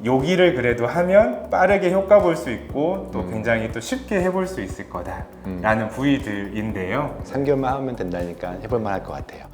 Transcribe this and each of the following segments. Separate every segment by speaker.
Speaker 1: 여기를 그래도 하면 빠르게 효과 볼 수 있고 또 굉장히 또 쉽게 해볼 수 있을 거다라는 부위들인데요.
Speaker 2: 3개월만 하면 된다니까 해볼만 할 것 같아요.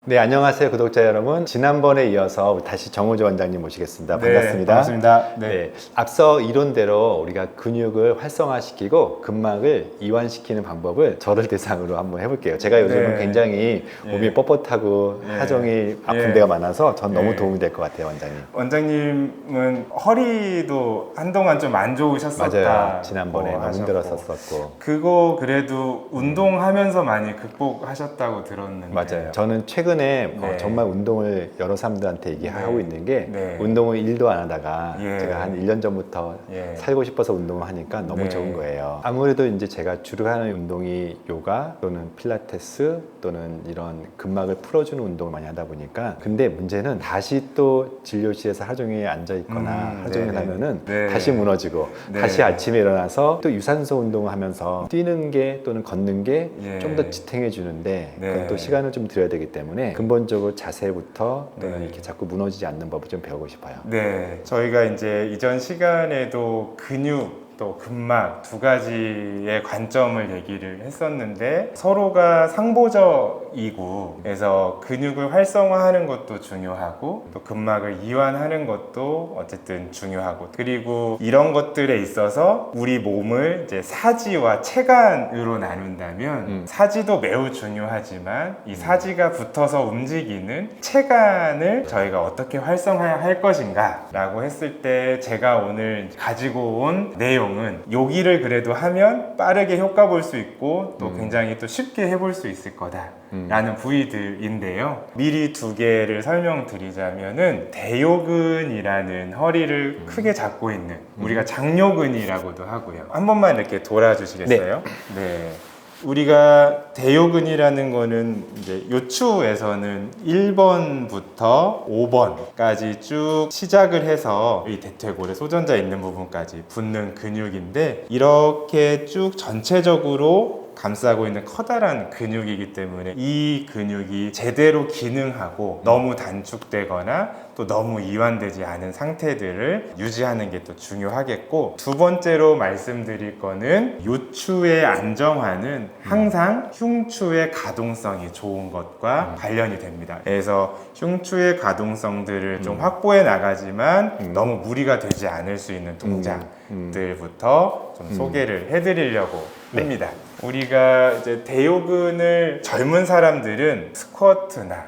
Speaker 2: 네, 안녕하세요 구독자 여러분. 지난번에 이어서 다시 정우조 원장님 모시겠습니다. 반갑습니다.
Speaker 1: 네, 반갑습니다.
Speaker 2: 네, 앞서 이론대로 우리가 근육을 활성화시키고 근막을 이완시키는 방법을 저를 대상으로 한번 해볼게요. 제가 요즘은
Speaker 1: 네.
Speaker 2: 굉장히 몸이 뻣뻣하고
Speaker 1: 네.
Speaker 2: 하종이 아픈
Speaker 1: 네.
Speaker 2: 데가 많아서 전 너무
Speaker 1: 네.
Speaker 2: 도움이 될 것 같아요, 원장님.
Speaker 1: 원장님은 허리도 한동안 좀 안 좋으셨었다.
Speaker 2: 맞아요. 지난번에 너무
Speaker 1: 하셨고.
Speaker 2: 힘들었었고.
Speaker 1: 그거 그래도 운동하면서 많이 극복하셨다고 들었는데.
Speaker 2: 맞아요. 저는 최근에
Speaker 1: 네.
Speaker 2: 정말 운동을 여러 사람들한테 얘기하고
Speaker 1: 네.
Speaker 2: 있는 게
Speaker 1: 네.
Speaker 2: 운동을 1도 안 하다가
Speaker 1: 예.
Speaker 2: 제가 한 1년 전부터
Speaker 1: 예.
Speaker 2: 살고 싶어서 운동을 하니까 너무
Speaker 1: 네.
Speaker 2: 좋은 거예요. 아무래도 이제 제가 주로 하는 운동이 요가 또는 필라테스 또는 이런 근막을 풀어주는 운동을 많이 하다 보니까 근데 문제는 다시 또 진료실에서 하루 종일 앉아 있거나 하루 종일
Speaker 1: 네네.
Speaker 2: 하면은
Speaker 1: 네.
Speaker 2: 다시 무너지고
Speaker 1: 네.
Speaker 2: 다시 아침에 일어나서 또 유산소 운동을 하면서 뛰는 게 또는 걷는 게 좀 더
Speaker 1: 예.
Speaker 2: 지탱해 주는데
Speaker 1: 네.
Speaker 2: 그건 또 시간을 좀 들여야 되기 때문에 근본적으로 자세부터 또는
Speaker 1: 네.
Speaker 2: 이렇게 자꾸 무너지지 않는 법을 좀 배우고 싶어요.
Speaker 1: 네, 저희가 이제 이전 시간에도 근육 또 근막 두 가지의 관점을 얘기를 했었는데 서로가 상보적이고 그래서 근육을 활성화하는 것도 중요하고 또 근막을 이완하는 것도 어쨌든 중요하고 그리고 이런 것들에 있어서 우리 몸을 이제 사지와 체간으로 나눈다면 사지도 매우 중요하지만 이 사지가 붙어서 움직이는 체간을 저희가 어떻게 활성화할 것인가 라고 했을 때 제가 오늘 가지고 온 내용은 여기를 그래도 하면 빠르게 효과 볼 수 있고 또 굉장히 또 쉽게 해볼 수 있을 거다 라는 부위들인데요. 미리 두 개를 설명드리자면은 대요근이라는 허리를 크게 잡고 있는 우리가 장요근이라고도 하고요. 한 번만 이렇게 돌아주시겠어요? 네. 우리가 대요근이라는 거는 이제 요추에서는 1번부터 5번까지 쭉 시작을 해서 이 대퇴골에 소전자 있는 부분까지 붙는 근육인데 이렇게 쭉 전체적으로 감싸고 있는 커다란 근육이기 때문에 이 근육이 제대로 기능하고 너무 단축되거나 또 너무 이완되지 않은 상태들을 유지하는 게 또 중요하겠고 두 번째로 말씀드릴 거는 요추의 안정화는 항상 흉추의 가동성이 좋은 것과 관련이 됩니다. 그래서 흉추의 가동성들을 좀 확보해 나가지만 너무 무리가 되지 않을 수 있는 동작들부터 좀 소개를 해드리려고 합니다. 우리가 이제 대요근을 젊은 사람들은 스쿼트나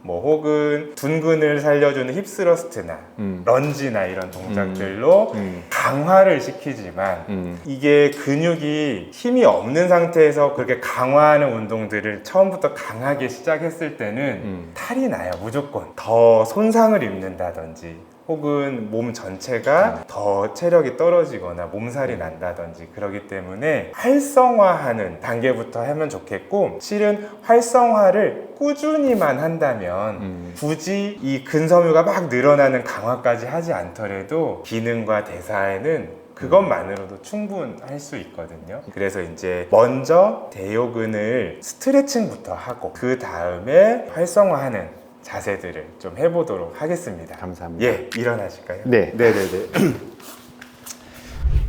Speaker 1: 뭐 혹은 둔근을 살려주는 힙스러스트나 런지나 이런 동작들로 강화를 시키지만 이게 근육이 힘이 없는 상태에서 그렇게 강화하는 운동들을 처음부터 강하게 시작했을 때는 탈이 나요. 무조건 더 손상을 입는다든지 혹은 몸 전체가 더 체력이 떨어지거나 몸살이 난다든지 그러기 때문에 활성화하는 단계부터 하면 좋겠고 실은 활성화를 꾸준히만 한다면 굳이 이 근섬유가 막 늘어나는 강화까지 하지 않더라도 기능과 대사에는 그것만으로도 충분할 수 있거든요. 그래서 이제 먼저 대요근을 스트레칭부터 하고 그 다음에 활성화하는 자세들을 좀 해보도록 하겠습니다.
Speaker 2: 감사합니다.
Speaker 1: 예, 일어나실까요?
Speaker 2: 네.
Speaker 1: 네네네.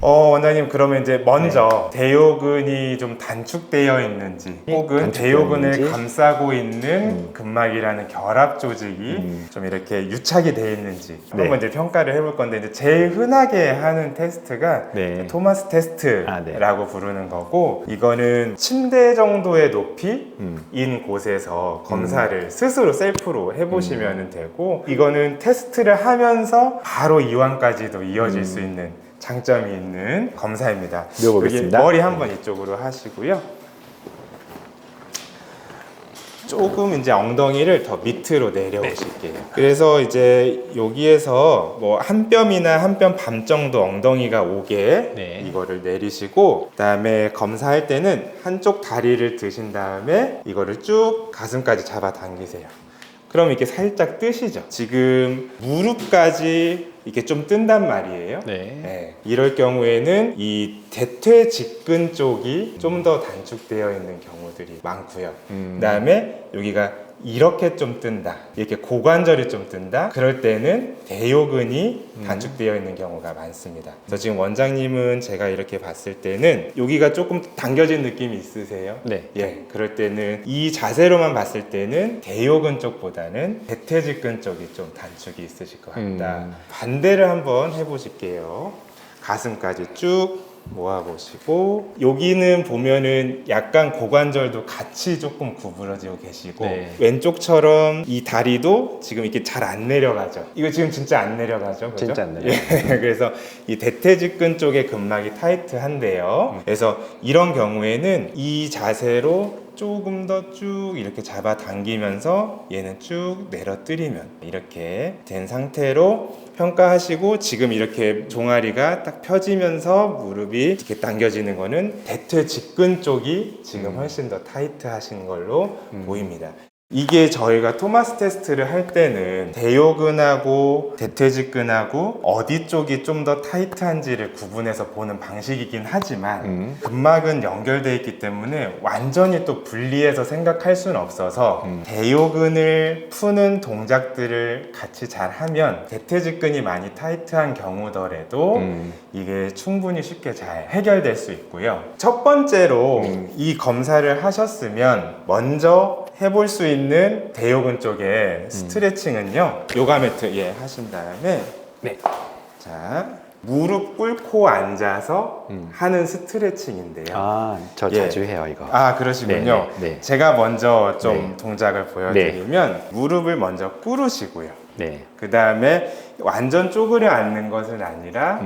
Speaker 1: 원장님 그러면 이제 먼저 대요근이 좀 단축되어 있는지 혹은
Speaker 2: 단축되어
Speaker 1: 대요근을
Speaker 2: 있는지?
Speaker 1: 감싸고 있는 근막이라는 결합 조직이 좀 이렇게 유착이 되어 있는지 한번 이제 평가를 해볼 건데 이제 제일 흔하게 하는 테스트가
Speaker 2: 네.
Speaker 1: 토마스 테스트라고 부르는 거고 이거는 침대 정도의 높이인 곳에서 검사를 스스로 셀프로 해보시면 되고 이거는 테스트를 하면서 바로 이완까지도 이어질 수 있는 장점이 있는 검사입니다.
Speaker 2: 배워보겠습니다.
Speaker 1: 여기 머리 한번 이쪽으로 하시고요. 조금 이제 ong덩이를 더 밑으로 내려오실게요. 그래서 이제 여기에서 뭐 한 뼘이나 한 뼘 반 정도 엉덩이가 오게 이거를 내리시고 그다음에 검사할 때는 한쪽 다리를 드신 다음에 이거를 쭉 가슴까지 잡아 당기세요. 그럼 이렇게 살짝 뜨시죠. 지금 무릎까지 이렇게 좀 뜬단 말이에요. 네. 이럴 경우에는 이 대퇴 직근 쪽이 좀 더 단축되어 있는 경우들이 많고요. 그다음에 여기가 이렇게 좀 뜬다, 이렇게 고관절이 좀 뜬다, 그럴 때는 대요근이 단축되어 있는 경우가 많습니다. 그래서 지금 원장님은 제가 이렇게 봤을 때는 여기가 조금 당겨진 느낌이 있으세요?
Speaker 2: 네.
Speaker 1: 예, 그럴 때는 이 자세로만 봤을 때는 대요근 쪽보다는 대퇴직근 쪽이 좀 단축이 있으실 것 같다. 반대를 한번 해보실게요. 가슴까지 쭉 모아보시고, 여기는 보면은 약간 고관절도 같이 조금 구부러지고 계시고,
Speaker 2: 네.
Speaker 1: 왼쪽처럼 이 다리도 지금 이렇게 잘 안 내려가죠. 이거 지금 진짜 안 내려가죠, 그죠?
Speaker 2: 진짜 안 내려가요.
Speaker 1: 예, 그래서 이 대퇴직근 쪽의 근막이 타이트한데요. 그래서 이런 경우에는 이 자세로 조금 더 쭉 이렇게 잡아 당기면서 얘는 쭉 내려뜨리면 이렇게 된 상태로 평가하시고, 지금 이렇게 종아리가 딱 펴지면서 무릎이 이렇게 당겨지는 거는 대퇴직근 쪽이 지금 훨씬 더 타이트하신 걸로 보입니다. 이게 저희가 토마스 테스트를 할 때는 대요근하고 대퇴직근하고 어디 쪽이 좀 더 타이트한지를 구분해서 보는 방식이긴 하지만 근막은 연결되어 있기 때문에 완전히 또 분리해서 생각할 수는 없어서 대요근을 푸는 동작들을 같이 잘 하면 대퇴직근이 많이 타이트한 경우더라도 이게 충분히 쉽게 잘 해결될 수 있고요. 첫 번째로 이 검사를 하셨으면 먼저 해볼 수 있는 대요근 쪽의 스트레칭은요, 요가 매트 하신 다음에
Speaker 2: 네.
Speaker 1: 자, 무릎 꿇고 앉아서 하는 스트레칭인데요.
Speaker 2: 아, 저 자주 해요, 이거.
Speaker 1: 아, 그러시군요.
Speaker 2: 네, 네.
Speaker 1: 제가 먼저 좀
Speaker 2: 네.
Speaker 1: 동작을 보여드리면 무릎을 먼저 꿇으시고요.
Speaker 2: 네.
Speaker 1: 그 다음에 완전 쪼그려 앉는 것은 아니라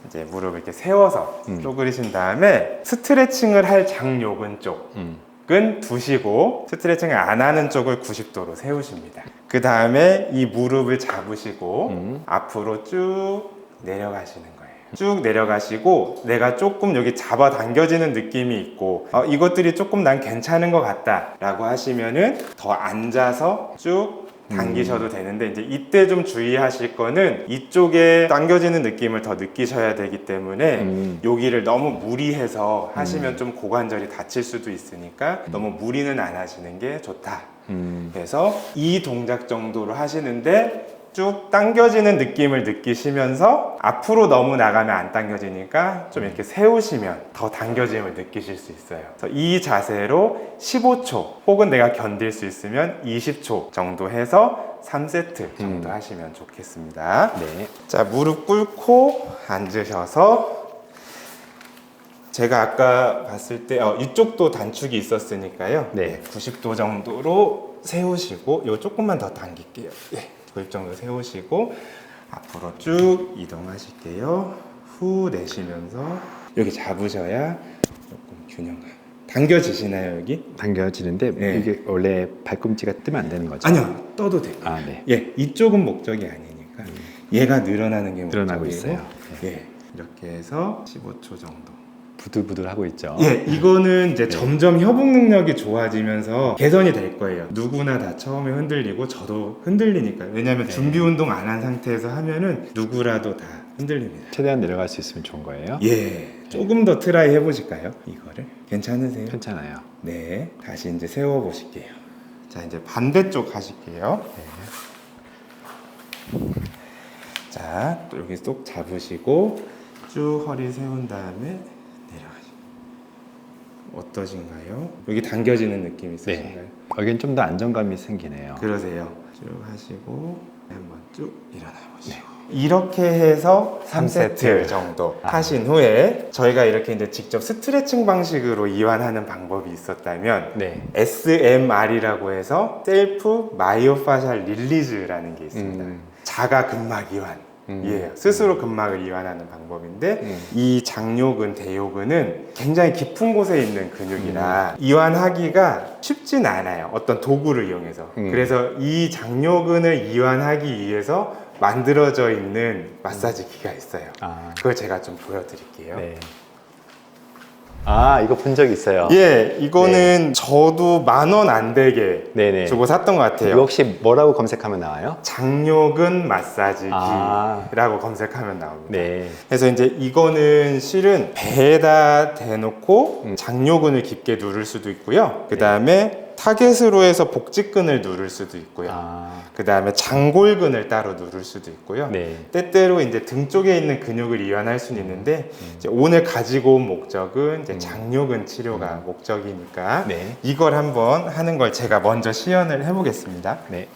Speaker 1: 이제 무릎을 이렇게 세워서 쪼그리신 다음에 스트레칭을 할 장요근 쪽은 두시고 스트레칭을 안 하는 쪽을 90도로 세우십니다. 그 다음에 이 무릎을 잡으시고 앞으로 쭉 내려가시는 거예요. 쭉 내려가시고, 내가 조금 여기 잡아 당겨지는 느낌이 있고 이것들이 조금 난 괜찮은 것 같다 라고 하시면은 더 앉아서 쭉 당기셔도 되는데, 이제 이때 좀 주의하실 거는 이쪽에 당겨지는 느낌을 더 느끼셔야 되기 때문에 여기를 너무 무리해서 하시면 좀 고관절이 다칠 수도 있으니까 너무 무리는 안 하시는 게 좋다. 그래서 이 동작 정도로 하시는데 쭉 당겨지는 느낌을 느끼시면서 앞으로 너무 나가면 안 당겨지니까 좀 이렇게 세우시면 더 당겨짐을 느끼실 수 있어요. 그래서 이 자세로 15초 혹은 내가 견딜 수 있으면 20초 정도 해서 3세트 정도 하시면 좋겠습니다.
Speaker 2: 네.
Speaker 1: 자, 무릎 꿇고 앉으셔서, 제가 아까 봤을 때 이쪽도 단축이 있었으니까요.
Speaker 2: 네.
Speaker 1: 90도 정도로 세우시고, 요 조금만 더 당길게요. 90 정도 세우시고 앞으로 쭉 이동하실게요. 후 내쉬면서 여기 잡으셔야 조금 균형감. 당겨지시나요, 여기?
Speaker 2: 당겨지는데
Speaker 1: 네.
Speaker 2: 이게 원래 발꿈치가 뜨면 안 되는 거죠?
Speaker 1: 아니요, 떠도 돼요.
Speaker 2: 아, 네.
Speaker 1: 이쪽은 목적이 아니니까 얘가 늘어나는 게
Speaker 2: 늘어나고
Speaker 1: 목적이고,
Speaker 2: 있어요.
Speaker 1: 이렇게 해서 15초 정도.
Speaker 2: 부들부들 하고 있죠.
Speaker 1: 이거는 이제 점점 협응 능력이 좋아지면서 개선이 될 거예요. 누구나 다 처음에 흔들리고 저도 흔들리니까요. 왜냐하면 준비 운동 안 한 상태에서 하면은 누구라도 다 흔들립니다.
Speaker 2: 최대한 내려갈 수 있으면 좋은 거예요.
Speaker 1: 조금 더 트라이 해보실까요? 이거를 괜찮으세요?
Speaker 2: 괜찮아요.
Speaker 1: 네, 다시 이제 세워 보실게요. 자, 이제 반대쪽 하실게요. 자, 또 여기 쏙 잡으시고 쭉 허리 세운 다음에 어떠신가요? 여기 당겨지는 느낌 있으신가요?
Speaker 2: 네. 여긴 좀 더 안정감이 생기네요.
Speaker 1: 그러세요. 쭉 하시고 한번 쭉 일어나 보시고 이렇게 해서 3세트 정도 하신 후에 저희가 이렇게 이제 직접 스트레칭 방식으로 이완하는 방법이 있었다면
Speaker 2: 네.
Speaker 1: SMR이라고 해서 셀프 마이오파셜 릴리즈라는 게 있습니다. 자가 근막 이완. 스스로 근막을 이완하는 방법인데 이 장요근, 대요근은 굉장히 깊은 곳에 있는 근육이라 이완하기가 쉽진 않아요. 어떤 도구를 이용해서. 그래서 이 장요근을 이완하기 위해서 만들어져 있는 마사지기가 있어요. 그걸 제가 좀 보여드릴게요.
Speaker 2: 네. 아, 이거 본 적 있어요.
Speaker 1: 이거는 저도 10,000원 안 되게
Speaker 2: 네네.
Speaker 1: 주고 샀던 것 같아요.
Speaker 2: 이거 혹시 뭐라고 검색하면 나와요?
Speaker 1: 장요근 마사지기라고 검색하면 나옵니다.
Speaker 2: 네.
Speaker 1: 그래서 이제 이거는 실은 배에다 대놓고 장요근을 깊게 누를 수도 있고요. 그 다음에 타겟으로 해서 복직근을 누를 수도 있고요. 그 다음에 장골근을 따로 누를 수도 있고요.
Speaker 2: 네.
Speaker 1: 때때로 이제 등 쪽에 있는 근육을 이완할 수는 있는데 이제 오늘 가지고 온 목적은 이제 장요근 치료가 목적이니까
Speaker 2: 네.
Speaker 1: 이걸 한번 하는 걸 제가 먼저 시연을 해보겠습니다.
Speaker 2: 네.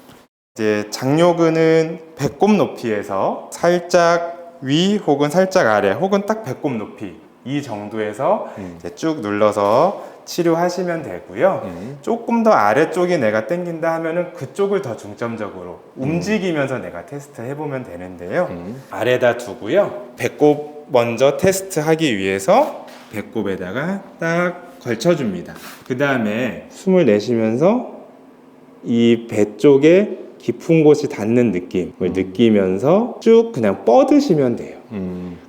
Speaker 1: 이제 장요근은 배꼽 높이에서 살짝 위 혹은 살짝 아래 혹은 딱 배꼽 높이 이 정도에서 이제 쭉 눌러서 치료하시면 되고요. 조금 더 아래쪽이 내가 땡긴다 하면은 그쪽을 더 중점적으로 움직이면서 내가 테스트 해보면 되는데요. 아래다 두고요. 배꼽 먼저 테스트 하기 위해서 배꼽에다가 딱 걸쳐줍니다. 그 다음에 숨을 내쉬면서 이 배 쪽에 깊은 곳이 닿는 느낌을 느끼면서 쭉 그냥 뻗으시면 돼요.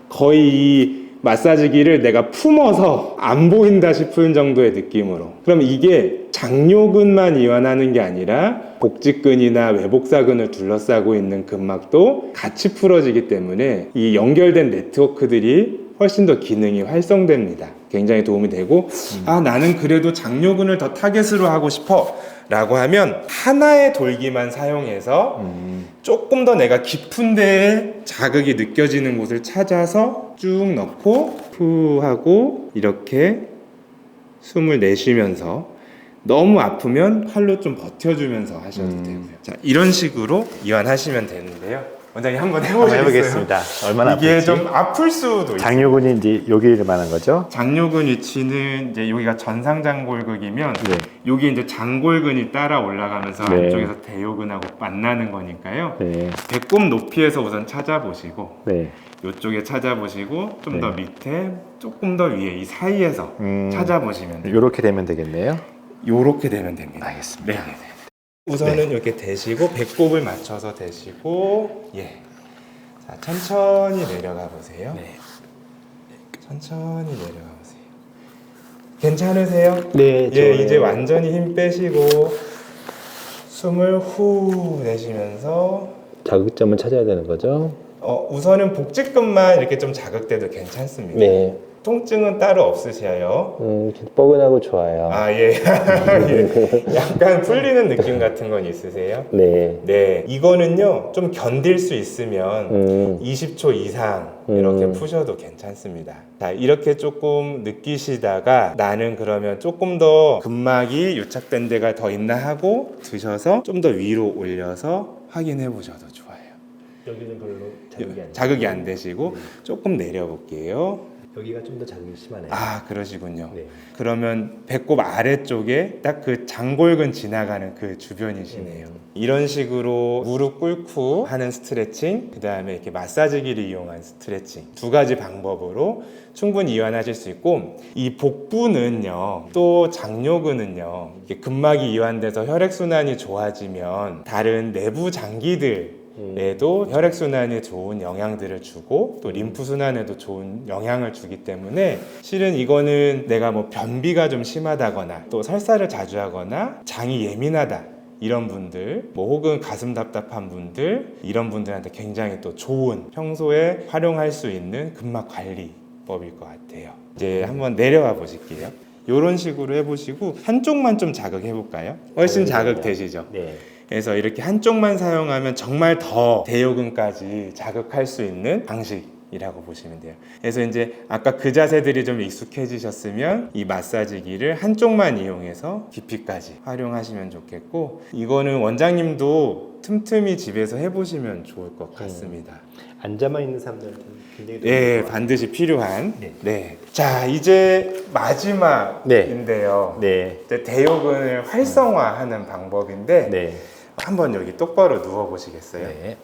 Speaker 1: 거의 이 마사지기를 내가 품어서 안 보인다 싶은 정도의 느낌으로. 그럼 이게 장요근만 이완하는 게 아니라 복직근이나 외복사근을 둘러싸고 있는 근막도 같이 풀어지기 때문에 이 연결된 네트워크들이 훨씬 더 기능이 활성됩니다. 굉장히 도움이 되고 아 나는 그래도 장요근을 더 타겟으로 하고 싶어 라고 하면 하나의 돌기만 사용해서 조금 더 내가 깊은 데에 자극이 느껴지는 곳을 찾아서 쭉 넣고 푸 하고 이렇게 숨을 내쉬면서 너무 아프면 팔로 좀 버텨주면서 하셔도 되고요. 자, 이런 식으로 이완하시면 되는데요. 원장님 한번 해보시겠어요?
Speaker 2: 해보겠습니다. 얼마나
Speaker 1: 이게
Speaker 2: 아플지.
Speaker 1: 좀 아플 수도 있어요.
Speaker 2: 장요근이 이제 여기를 말하는 거죠?
Speaker 1: 장요근 위치는 이제 여기가 전상장골근이면
Speaker 2: 네.
Speaker 1: 여기 이제 장골근이 따라 올라가면서
Speaker 2: 네.
Speaker 1: 안쪽에서 대요근하고 만나는 거니까요.
Speaker 2: 네.
Speaker 1: 배꼽 높이에서 우선 찾아보시고
Speaker 2: 네.
Speaker 1: 이쪽에 찾아보시고 좀
Speaker 2: 네.
Speaker 1: 더 밑에 조금 더 위에 이 사이에서 찾아보시면 돼요.
Speaker 2: 이렇게 되면 되겠네요.
Speaker 1: 요렇게 되면 됩니다.
Speaker 2: 알겠습니다.
Speaker 1: 네. 우선은 이렇게 대시고 배꼽을 맞춰서 대시고 예. 자, 천천히 내려가 보세요.
Speaker 2: 네.
Speaker 1: 천천히 내려가 보세요. 괜찮으세요?
Speaker 2: 네.
Speaker 1: 예, 이제 완전히 힘 빼시고 숨을 후 내쉬면서
Speaker 2: 자극점을 찾아야 되는 거죠?
Speaker 1: 우선은 복직근만 이렇게 좀 자극돼도 괜찮습니다.
Speaker 2: 네.
Speaker 1: 통증은 따로 없으셔요.
Speaker 2: 뻐근하고 좋아요.
Speaker 1: 아, 예. 예. 약간 풀리는 느낌 같은 건 있으세요?
Speaker 2: 네.
Speaker 1: 네. 이거는요, 좀 견딜 수 있으면 20초 이상 이렇게 푸셔도 괜찮습니다. 자, 이렇게 조금 느끼시다가 나는 그러면 조금 더 근막이 유착된 데가 더 있나 하고 드셔서 좀 더 위로 올려서 확인해 보셔도 좋아요.
Speaker 2: 여기는 별로
Speaker 1: 자극이 안 되시고 조금 내려볼게요.
Speaker 2: 여기가 좀 더 자극이 심하네요.
Speaker 1: 아, 그러시군요.
Speaker 2: 네.
Speaker 1: 그러면 배꼽 아래쪽에 딱 그 장골근 지나가는 그 주변이시네요. 이런 식으로 무릎 꿇고 하는 스트레칭, 그 다음에 이렇게 마사지기를 이용한 스트레칭 두 가지 방법으로 충분히 이완하실 수 있고, 이 복부는요, 또 장요근은요, 이게 근막이 이완돼서 혈액순환이 좋아지면 다른 내부 장기들 에도 혈액순환에 좋은 영향들을 주고 또 림프순환에도 좋은 영향을 주기 때문에 실은 이거는 내가 뭐 변비가 좀 심하다거나 또 설사를 자주 하거나 장이 예민하다 이런 분들 뭐 혹은 가슴 답답한 분들 이런 분들한테 굉장히 또 좋은 평소에 활용할 수 있는 근막 관리법일 것 같아요. 이제 한번 내려와 보실게요. 이런 식으로 해보시고 한쪽만 좀 자극해 볼까요? 훨씬 자극되시죠?
Speaker 2: 네.
Speaker 1: 그래서 이렇게 한쪽만 사용하면 정말 더 대요근까지 자극할 수 있는 방식이라고 보시면 돼요. 그래서 이제 아까 그 자세들이 좀 익숙해지셨으면 이 마사지기를 한쪽만 이용해서 깊이까지 활용하시면 좋겠고, 이거는 원장님도 틈틈이 집에서 해보시면 좋을 것 같습니다.
Speaker 2: 앉아만 있는 사람들한테는 굉장히
Speaker 1: 네, 반드시 필요한.
Speaker 2: 네.
Speaker 1: 네. 자, 이제 마지막인데요.
Speaker 2: 네.
Speaker 1: 이제 대요근을 활성화하는 방법인데
Speaker 2: 네.
Speaker 1: 한번 여기 똑바로 누워 보시겠어요?
Speaker 2: 네.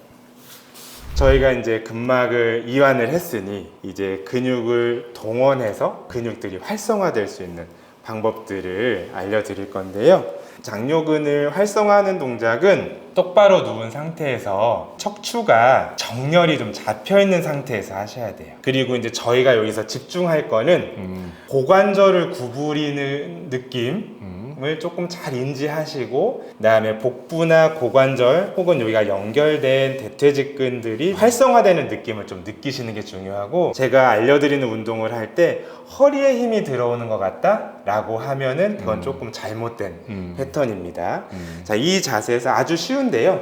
Speaker 1: 저희가 이제 근막을 이완을 했으니 이제 근육을 동원해서 근육들이 활성화될 수 있는 방법들을 알려드릴 건데요. 장요근을 활성화하는 동작은 똑바로 누운 상태에서 척추가 정렬이 좀 잡혀 있는 상태에서 하셔야 돼요. 그리고 이제 저희가 여기서 집중할 거는 고관절을 구부리는 느낌을 느낌을 조금 잘 인지하시고, 그다음에 복부나 고관절 혹은 여기가 연결된 대퇴직근들이 활성화되는 느낌을 좀 느끼시는 게 중요하고, 제가 알려드리는 운동을 할 때 허리에 힘이 들어오는 것 같다 라고 하면은 그건 조금 잘못된 패턴입니다. 자, 이 자세에서 아주 쉬운데요,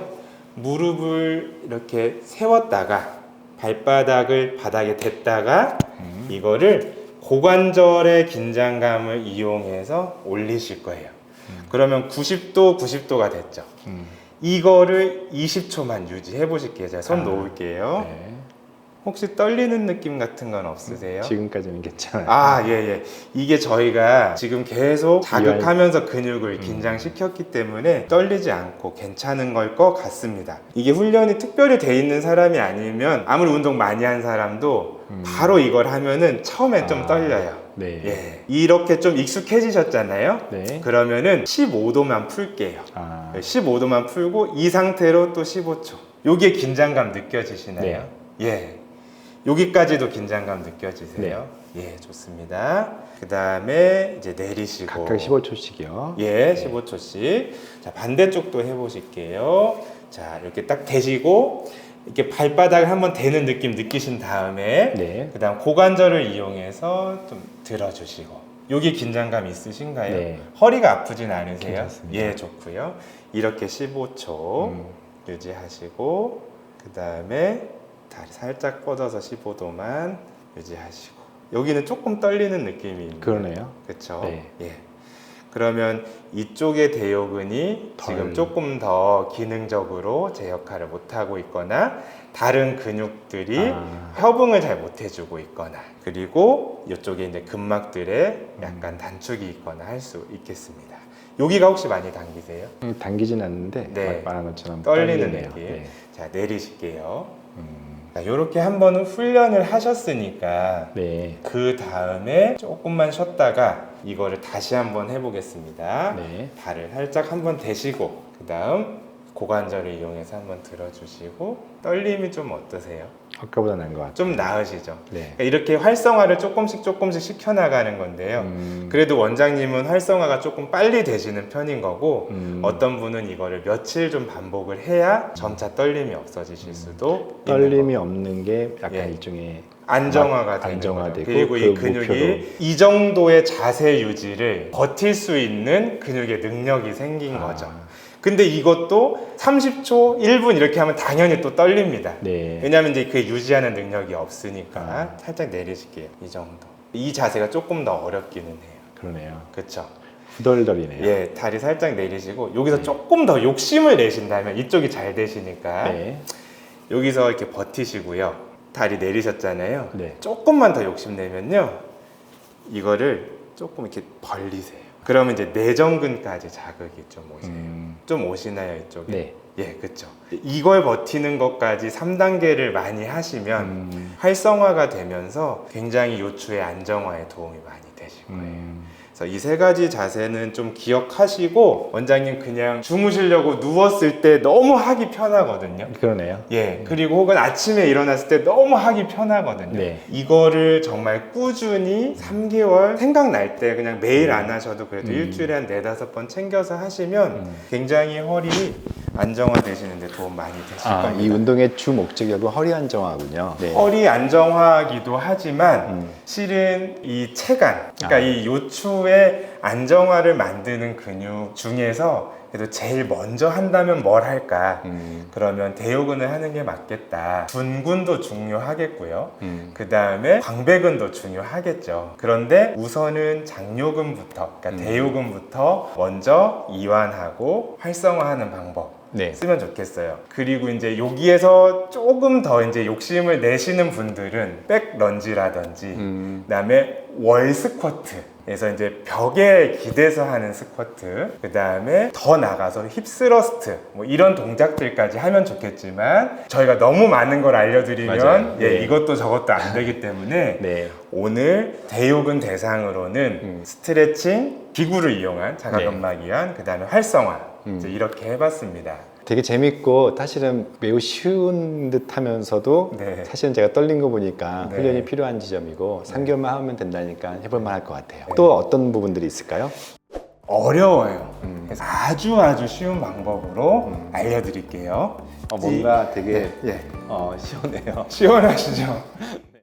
Speaker 1: 무릎을 이렇게 세웠다가 발바닥을 바닥에 댔다가 이거를 고관절의 긴장감을 이용해서 올리실 거예요. 그러면 90도가 됐죠. 이거를 20초만 유지해 보실게요. 제가 손 놓을게요.
Speaker 2: 네.
Speaker 1: 혹시 떨리는 느낌 같은 건 없으세요?
Speaker 2: 지금까지는 괜찮아요.
Speaker 1: 아, 예. 이게 저희가 지금 계속 자극하면서 근육을 긴장시켰기 때문에 떨리지 않고 괜찮은 걸 것 같습니다. 이게 훈련이 특별히 돼 있는 사람이 아니면 아무리 운동 많이 한 사람도 바로 이걸 하면은 처음에 좀 떨려요.
Speaker 2: 네.
Speaker 1: 예. 이렇게 좀 익숙해지셨잖아요?
Speaker 2: 네.
Speaker 1: 그러면은 15도만 풀게요.
Speaker 2: 아,
Speaker 1: 15도만 풀고 이 상태로 또 15초. 요게 긴장감 느껴지시나요?
Speaker 2: 네.
Speaker 1: 예. 여기까지도 긴장감 느껴지세요? 예, 좋습니다. 그 다음에 이제 내리시고
Speaker 2: 각각 15초씩이요.
Speaker 1: 예, 15초씩. 자, 반대쪽도 해보실게요. 자, 이렇게 딱 대시고 이렇게 발바닥을 한번 대는 느낌 느끼신 다음에
Speaker 2: 네.
Speaker 1: 그 다음 고관절을 이용해서 좀 들어주시고. 여기 긴장감 있으신가요?
Speaker 2: 네.
Speaker 1: 허리가 아프진 않으세요?
Speaker 2: 괜찮습니다.
Speaker 1: 예, 좋고요. 이렇게 15초 유지하시고, 그 다음에 다리 살짝 뻗어서 15도만 유지하시고, 여기는 조금 떨리는 느낌이 있네요.
Speaker 2: 그러네요.
Speaker 1: 그렇죠?
Speaker 2: 네.
Speaker 1: 예. 그러면 이쪽의 대요근이 지금 조금 더 기능적으로 제 역할을 못하고 있거나 다른 근육들이 협응을 잘 못해주고 있거나, 그리고 이쪽에 이제 근막들에 약간 단축이 있거나 할 수 있겠습니다. 여기가 혹시 많이 당기세요?
Speaker 2: 당기진 않는데
Speaker 1: 네.
Speaker 2: 말한 것처럼
Speaker 1: 떨리는
Speaker 2: 떨리네요.
Speaker 1: 느낌.
Speaker 2: 네.
Speaker 1: 자, 내리실게요. 자, 이렇게 한번 훈련을 하셨으니까
Speaker 2: 네.
Speaker 1: 그 다음에 조금만 쉬었다가 이거를 다시 한번 해보겠습니다.
Speaker 2: 네.
Speaker 1: 발을 살짝 한번 대시고, 그 다음 고관절을 이용해서 한번 들어주시고. 떨림이 좀 어떠세요?
Speaker 2: 아까보다 나은 것 같아요.
Speaker 1: 좀 나으시죠?
Speaker 2: 네.
Speaker 1: 그러니까 이렇게 활성화를 조금씩 시켜나가는 건데요. 그래도 원장님은 활성화가 조금 빨리 되시는 편인 거고, 어떤 분은 이거를 며칠 좀 반복을 해야 점차 떨림이 없어지실 수도 있는
Speaker 2: 떨림이
Speaker 1: 거고.
Speaker 2: 없는 게 약간
Speaker 1: 예.
Speaker 2: 일종의
Speaker 1: 안정화가 되는
Speaker 2: 안정화되고
Speaker 1: 거죠. 그리고 이
Speaker 2: 그
Speaker 1: 근육이
Speaker 2: 목표로.
Speaker 1: 이 정도의 자세 유지를 버틸 수 있는 근육의 능력이 생긴 거죠. 근데 이것도 30초, 1분 이렇게 하면 당연히 또 떨립니다.
Speaker 2: 네.
Speaker 1: 왜냐하면 이제 그게 유지하는 능력이 없으니까. 살짝 내리실게요. 이 정도. 이 자세가 조금 더 어렵기는 해요.
Speaker 2: 그러네요.
Speaker 1: 그렇죠?
Speaker 2: 후덜덜이네요.
Speaker 1: 예, 다리 살짝 내리시고 여기서 조금 더 욕심을 내신다면 이쪽이 잘 되시니까
Speaker 2: 네.
Speaker 1: 여기서 이렇게 버티시고요. 다리 내리셨잖아요.
Speaker 2: 네.
Speaker 1: 조금만 더 욕심내면요, 이거를 조금 이렇게 벌리세요. 그러면 이제 내전근까지 자극이 좀 오세요. 좀 오시나요, 이쪽에?
Speaker 2: 네.
Speaker 1: 예, 그렇죠. 이걸 버티는 것까지 3단계를 많이 하시면 활성화가 되면서 굉장히 요추의 안정화에 도움이 많이 되실 거예요. 그래서 이 세 가지 자세는 좀 기억하시고, 원장님 그냥 주무시려고 누웠을 때 너무 하기 편하거든요.
Speaker 2: 그러네요.
Speaker 1: 예, 그리고 혹은 아침에 일어났을 때 너무 하기 편하거든요.
Speaker 2: 네.
Speaker 1: 이거를 정말 꾸준히 3개월 생각날 때 그냥 매일 안 하셔도 그래도 일주일에 한 4-5번 챙겨서 하시면 굉장히 허리 안정화되시는데 도움 많이 되실 겁니다.
Speaker 2: 이 운동의 주 목적이 결국 허리 안정화군요. 네.
Speaker 1: 허리 안정화기도 하지만 실은 이 체간, 그러니까 이 요추의 안정화를 만드는 근육 중에서 그래도 제일 먼저 한다면 뭘 할까? 그러면 대요근을 하는 게 맞겠다. 둔근도 중요하겠고요. 그 다음에 광배근도 중요하겠죠. 그런데 우선은 장요근부터, 그러니까 대요근부터 먼저 이완하고 활성화하는 방법.
Speaker 2: 네.
Speaker 1: 쓰면 좋겠어요. 그리고 이제 여기에서 조금 더 이제 욕심을 내시는 분들은 백 런지라든지, 그다음에 월 스쿼트에서 이제 벽에 기대서 하는 스쿼트, 그다음에 더 나가서 힙 스러스트, 뭐 이런 동작들까지 하면 좋겠지만 저희가 너무 많은 걸 알려드리면
Speaker 2: 맞아요.
Speaker 1: 예,
Speaker 2: 네.
Speaker 1: 이것도 저것도 안 되기 때문에
Speaker 2: 네.
Speaker 1: 오늘 대요근 대상으로는 스트레칭, 기구를 이용한 자가근막 이완, 그다음에 활성화 이제 이렇게 해봤습니다.
Speaker 2: 되게 재밌고 사실은 매우 쉬운 듯 하면서도
Speaker 1: 네.
Speaker 2: 사실은 제가 떨린 거 보니까
Speaker 1: 네.
Speaker 2: 훈련이 필요한 지점이고 3개월만 하면 된다니까 해볼만 할 것 같아요. 또 어떤 부분들이 있을까요?
Speaker 1: 어려워요. 그래서 아주 쉬운 방법으로 알려드릴게요.
Speaker 2: 뭔가 되게
Speaker 1: 예.
Speaker 2: 시원해요.
Speaker 1: 시원하시죠?